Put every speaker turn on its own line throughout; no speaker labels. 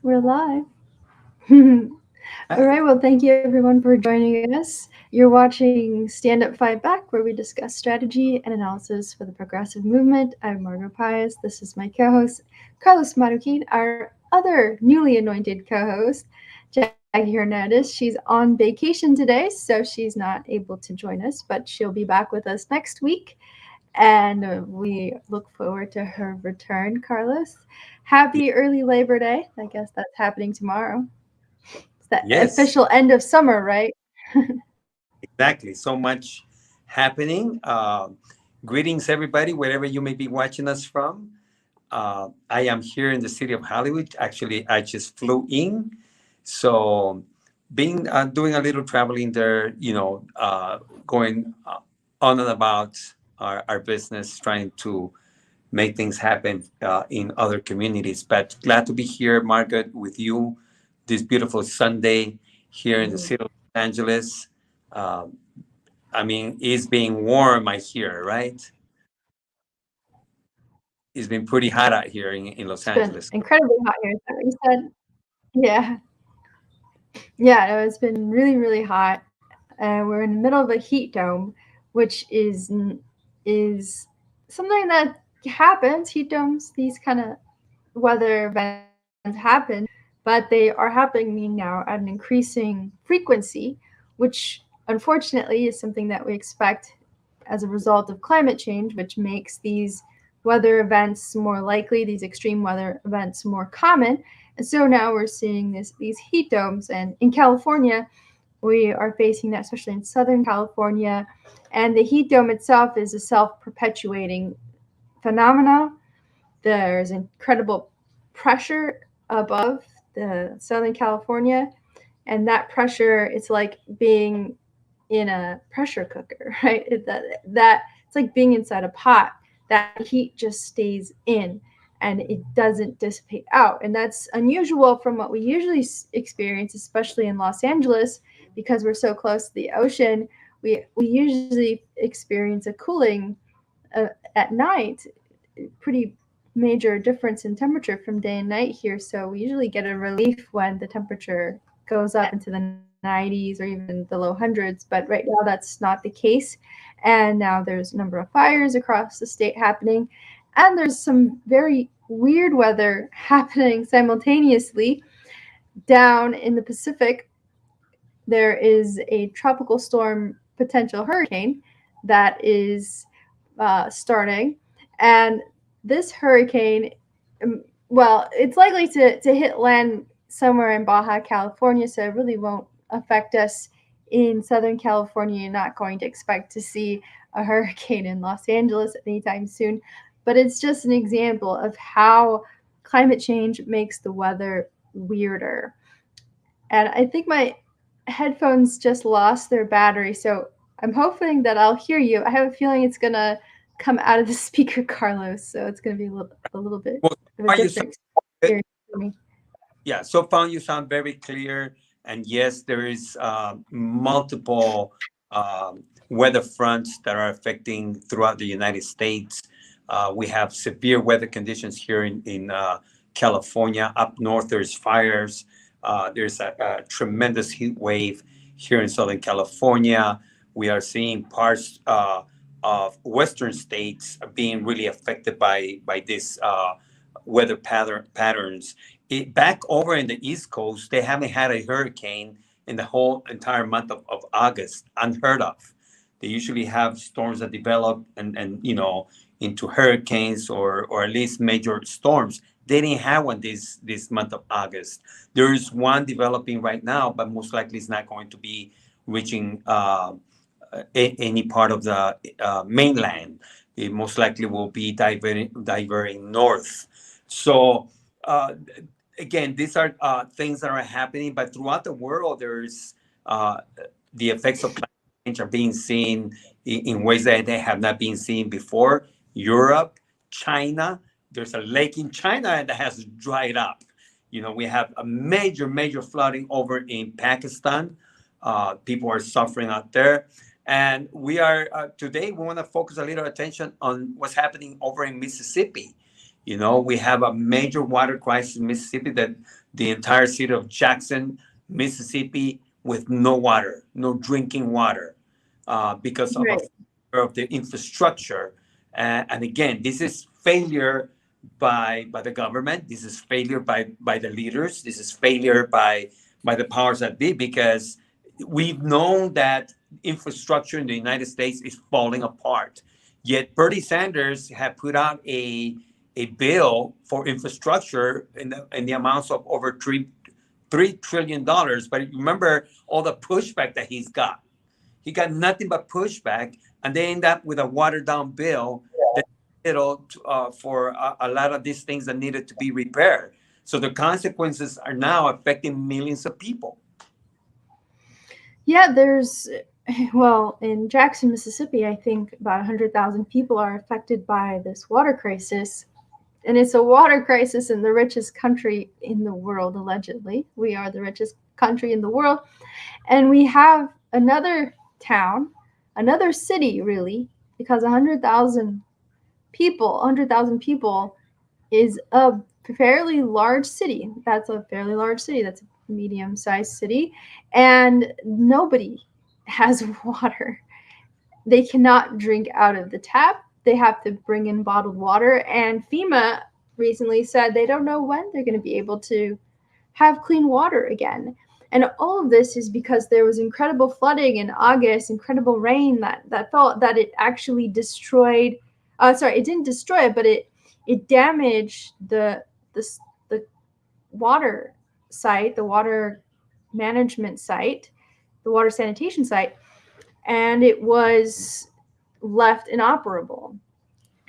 We're live. All
Hi.
right. Well, thank you everyone for joining us. You're watching Stand Up Fight Back, where we discuss strategy and analysis for the progressive movement. I'm Margot Pius. This is my co-host Carlos Marroquin, our other newly anointed co-host, Jackie Hernandez. She's on vacation today, so she's not able to join us, but she'll be back with us next week. And we look forward to her return, Carlos.
Y-
Happy early Labor Day. I guess that's happening tomorrow. It's the
Yes,
official end of summer, right?
exactly. So much happening. Greetings, everybody, wherever you may be watching us from. I am here in the city of Hollywood. Actually, I just flew in. So, being doing a little traveling there, going on and about our business, trying to make things happen in other communities. But glad to be here, Margaret, with you this beautiful Sunday here in the
Mhm.
city of Los Angeles. Um, I mean, it's being warm, I hear, right? It's been pretty hot out here in Los
It's been
Angeles.
incredibly hot here. Is that what you said? Yeah. Yeah, no, it's been really, really hot. We're in the middle of a heat dome, which is something that happens. Heat domes, these kind of weather events happen, but they are happening now at an increasing frequency, which unfortunately is something that we expect as a result of climate change, which makes these weather events more likely, these extreme weather events more common. And so now we're seeing these heat domes, and in California, we are facing that, especially in Southern California. And the heat dome itself is a self-perpetuating phenomena. There's incredible pressure above the Southern California, and that pressure, it's like being in a pressure cooker, right? That it's like being inside a pot. That heat just stays in and it doesn't dissipate out. And that's unusual from what we usually experience, especially in Los Angeles, because we're so close to the ocean. We usually experience a cooling at night, pretty major difference in temperature from day and night here. So we usually get a relief when the temperature goes up into the 90s or even the low hundreds. But right now that's not the case. And now there's a number of fires across the state happening. And there's some very weird weather happening simultaneously down in the Pacific. There is a tropical storm potential hurricane that is starting. And this hurricane, um, well, it's likely to hit land somewhere in Baja California, so it really won't affect us in Southern California. You're not going to expect to see a hurricane in Los Angeles anytime soon. But it's just an example of how climate change makes the weather weirder. And I think my headphones just lost their battery, so I'm hoping that I'll hear you. I have a feeling it's gonna come out of the speaker, Carlos, so it's gonna be a little bit
Well, so
of a
far you sound
different
good.
experience for me.
Yeah, so far you sound very clear. And yes, there is multiple weather fronts that are affecting throughout the United States. We have severe weather conditions here in California. Up north, there's fires. There's a tremendous heat wave here in Southern California. We are seeing parts of Western states being really affected by this patterns. Back over in the East Coast, they haven't had a hurricane in the whole entire month of August, unheard of. They usually have storms that develop and into hurricanes or at least major storms. They didn't have one this month of August. There is one developing right now, but most likely it's not going to be reaching any part of the mainland. It most likely will be diverting north. So uh, again, these are things that are happening, but throughout the world, there's uh, the effects of climate change are being seen in ways that they have not been seen before. Europe, China, there's a lake in China that has dried up. We have a major flooding over in Pakistan. People are suffering out there. And we are today, we want to focus a little attention on what's happening over in Mississippi. You know, we have a major water crisis in Mississippi, that the entire city of Jackson, Mississippi, with no water, no drinking water, because of a
Right.
failure of the infrastructure. And again, this is failure by the government. This is failure by the leaders. This is failure by the powers that be, because we've known that infrastructure in the United States is falling apart. Yet Bernie Sanders had put out a bill for infrastructure in the amounts of over $3 trillion. But remember all the pushback that he's got. He got nothing but pushback, and they end up with a watered down bill that, for a lot of these things that needed to be repaired. So the consequences are now affecting millions of people.
Yeah, well, in Jackson, Mississippi, I think about 100,000 people are affected by this water crisis. And it's a water crisis in the richest country in the world, allegedly. We are the richest country in the world. And we have another town, another city, really, because 100,000 people is a fairly large city. That's a fairly large city. That's a medium-sized city. And nobody has water. They cannot drink out of the tap. They have to bring in bottled water. And FEMA recently said they don't know when they're going to be able to have clean water again. And all of this is because there was incredible flooding in August, incredible rain that felt that it actually destroyed. It didn't destroy it, but it damaged the water site, the water management site, the water sanitation site, and it was left inoperable.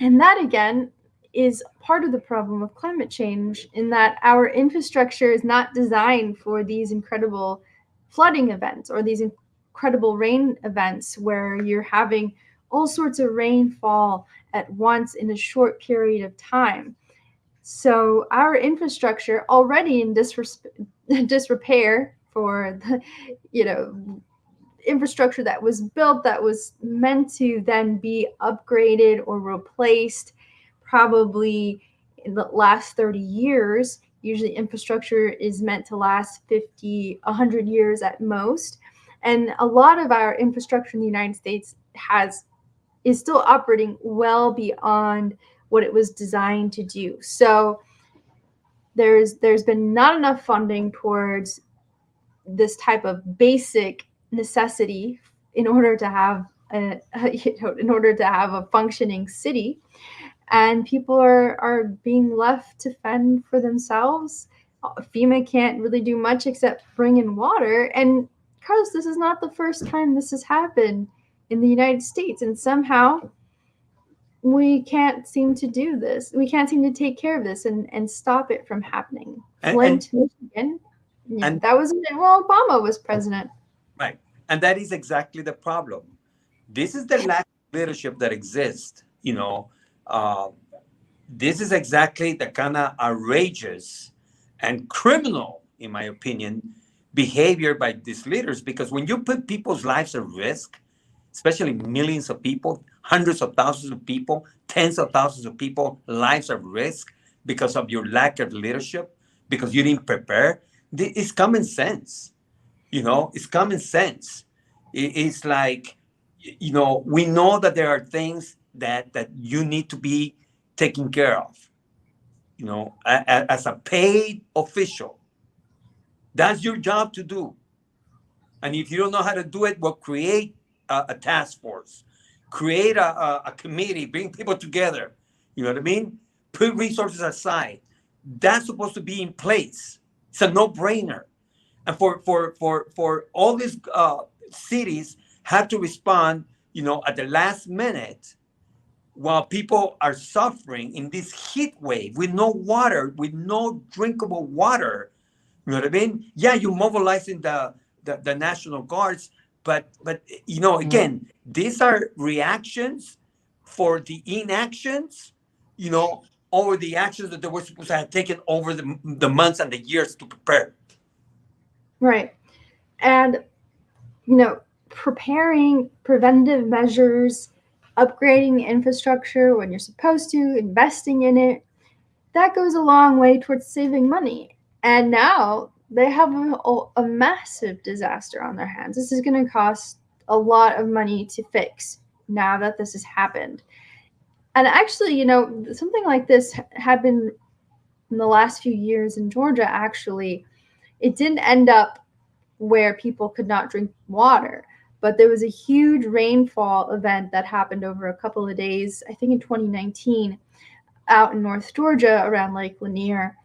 And that, again, is part of the problem of climate change, in that our infrastructure is not designed for these incredible flooding events or these incredible rain events where you're having all sorts of rainfall at once in a short period of time. So our infrastructure, already in disrepair for the, infrastructure that was built that was meant to then be upgraded or replaced probably in the last 30 years. Usually infrastructure is meant to last 50, 100 years at most. And a lot of our infrastructure in the United States is still operating well beyond what it was designed to do. So there's been not enough funding towards this type of basic necessity in order to have a functioning city, and people are being left to fend for themselves. FEMA can't really do much except bring in water. And Carlos, this is not the first time this has happened in the United States, and somehow we can't seem to do this. We can't seem to take care of this and stop it from happening. Flint, Michigan. Yeah, and that was while Obama was president.
Right. And that is exactly the problem. This is the lack of leadership that exists. This is exactly the kind of outrageous and criminal, in my opinion, behavior by these leaders. Because when you put people's lives at risk, especially millions of people, hundreds of thousands of people, tens of thousands of people, lives at risk because of your lack of leadership, because you didn't prepare, it's common sense. It's common sense. It's like, we know that there are things that you need to be taken care of. As a paid official, that's your job to do. And if you don't know how to do it, well, create a task force, create a committee, bring people together. You know what I mean? Put resources aside. That's supposed to be in place. It's a no-brainer. And for all these cities have to respond, at the last minute, while people are suffering in this heat wave with no water, with no drinkable water. You know what I mean? Yeah, you're mobilizing the National Guards, but again, these are reactions for the inactions, over the actions that they were supposed to have taken over the months and the years to prepare.
Right. And, preparing preventive measures, upgrading infrastructure when you're supposed to, investing in it, that goes a long way towards saving money. And now they have a massive disaster on their hands. This is going to cost a lot of money to fix now that this has happened. And actually, something like this happened in the last few years in Georgia. Actually, it didn't end up where people could not drink water, but there was a huge rainfall event that happened over a couple of days, I think in 2019, out in North Georgia around Lake Lanier.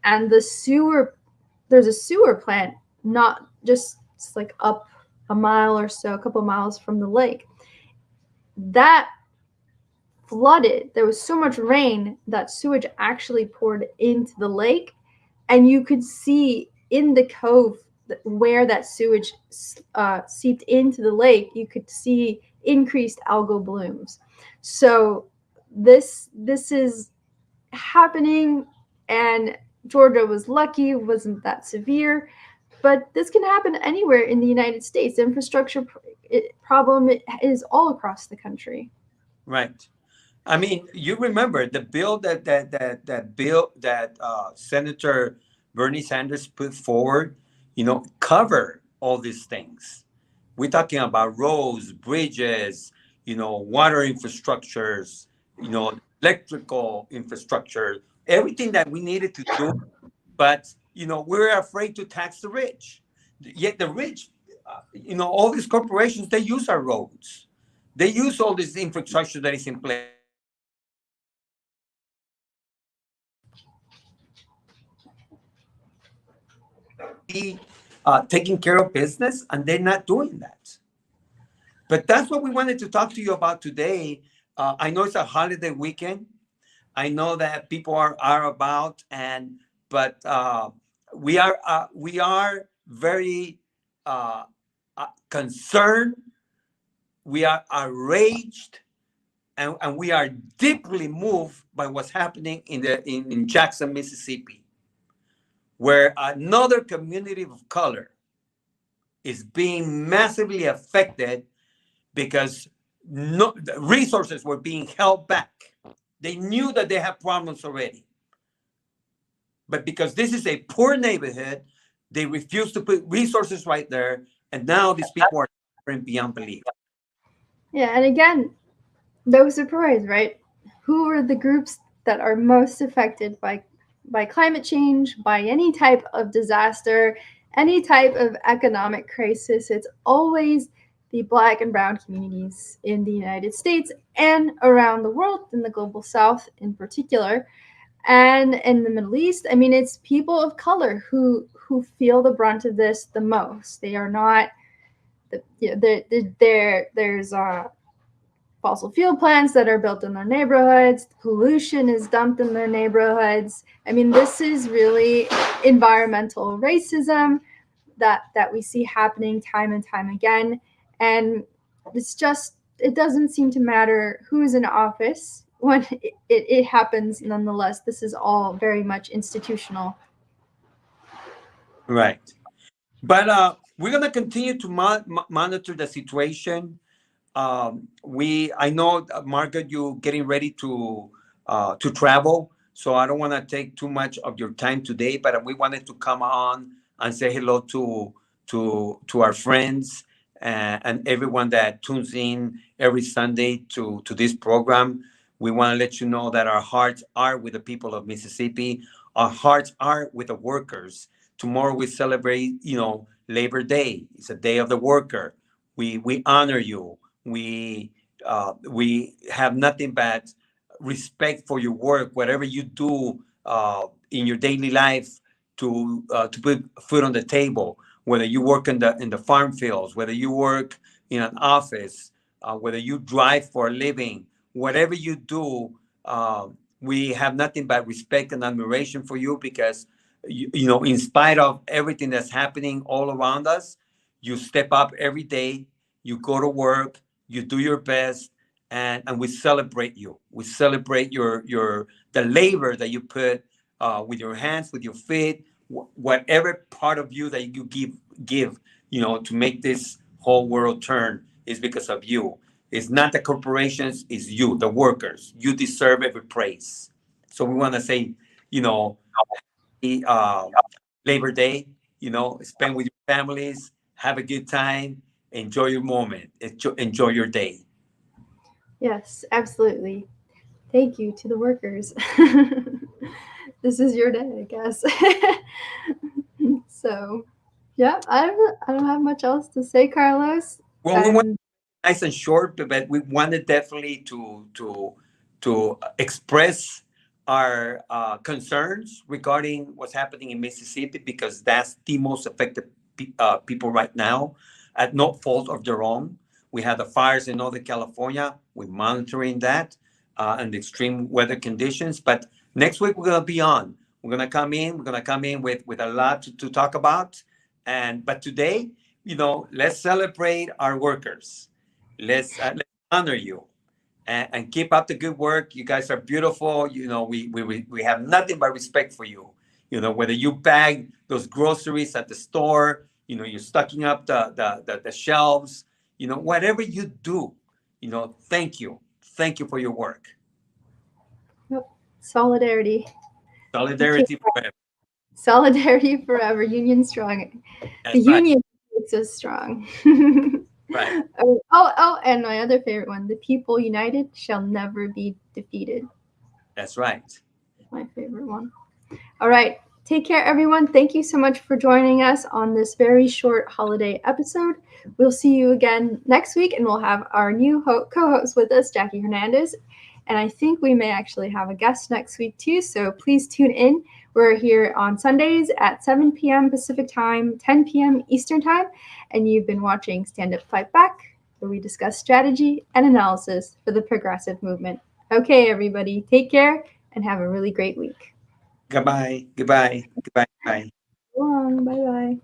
And there's a sewer plant not just like up a mile or so, a couple miles from the lake. That flooded. There was so much rain that sewage actually poured into the lake, and you could see in the cove where that sewage seeped into the lake, you could see increased algal blooms. So this is happening, and Georgia was lucky; it wasn't that severe. But this can happen anywhere in the United States. The infrastructure problem is all across the country.
Right. I mean, you remember the bill that Senator Bernie Sanders put forward, cover all these things. We're talking about roads, bridges, water infrastructures, electrical infrastructure, everything that we needed to do. But, we're afraid to tax the rich. Yet the rich, all these corporations, they use our roads. They use all this infrastructure that is in place. Taking care of business, and they're not doing that. But that's what we wanted to talk to you about today. I know it's a holiday weekend. I know that people are about, but we are very concerned. We are outraged, and we are deeply moved by what's happening in Jackson, Mississippi, where another community of color is being massively affected because the resources were being held back. They knew that they had problems already. But because this is a poor neighborhood, they refused to put resources right there. And now these people are suffering beyond belief.
Yeah, and again, no surprise, right? Who are the groups that are most affected by climate change, by any type of disaster, any type of economic crisis? It's always the Black and Brown communities in the United States and around the world, in the global South in particular, and in the Middle East. I mean, it's people of color who feel the brunt of this the most. They are not. There's fossil fuel plants that are built in their neighborhoods. Pollution is dumped in their neighborhoods. I mean, this is really environmental racism that we see happening time and time again. And it doesn't seem to matter who's in office when it happens nonetheless. This is all very much institutional.
Right. But we're going to continue to monitor the situation. I know, Margaret, you getting ready to travel, so I don't want to take too much of your time today. But we wanted to come on and say hello to our friends and everyone that tunes in every Sunday to this program. We want to let you know that our hearts are with the people of Mississippi. Our hearts are with the workers. Tomorrow we celebrate, Labor Day. It's a day of the worker. We honor you. We have nothing but respect for your work, whatever you do in your daily life to put food on the table. Whether you work in the farm fields, whether you work in an office, whether you drive for a living, whatever you do, we have nothing but respect and admiration for you because in spite of everything that's happening all around us, you step up every day, you go to work, you do your best, and we celebrate you. We celebrate the labor that you put with your hands, with your feet, whatever part of you that you give, to make this whole world turn is because of you. It's not the corporations, it's you, the workers. You deserve every praise. So we want to say, happy, Labor Day. Spend with your families, have a good time, enjoy your moment, enjoy your day.
Yes, absolutely. Thank you to the workers. This is your day, I guess. So, yeah, I don't have much else to say, Carlos.
Well, we want
And
nice and short, but we wanted definitely to express our concerns regarding what's happening in Mississippi, because that's the most affected people right now, at no fault of their own. We had the fires in Northern California. We're monitoring that and the extreme weather conditions. But next week we're gonna be on. We're gonna come in. We're gonna come in with a lot to talk about. But today, let's celebrate our workers. Let's honor you and keep up the good work. You guys are beautiful. We have nothing but respect for you. Whether you bag those groceries at the store, you're stocking up the shelves, whatever you do, thank you. Thank you for your work.
yep, solidarity.
Solidarity forever.
Solidarity forever. Union strong. The
That's right.
union makes us strong.
Right.
Oh, and my other favorite one: the people united shall never be defeated.
That's right.
My favorite one. All right. Take care, everyone. Thank you so much for joining us on this very short holiday episode. We'll see you again next week, and we'll have our new co-host with us, Jackie Hernandez. And I think we may actually have a guest next week too, so please tune in. We're here on Sundays at 7 p.m. Pacific Time, 10 p.m. Eastern Time, and you've been watching Stand Up Fight Back, where we discuss strategy and analysis for the progressive movement. Okay, everybody, take care and have a really great week.
Goodbye. Goodbye. Goodbye. Bye.
Bye bye.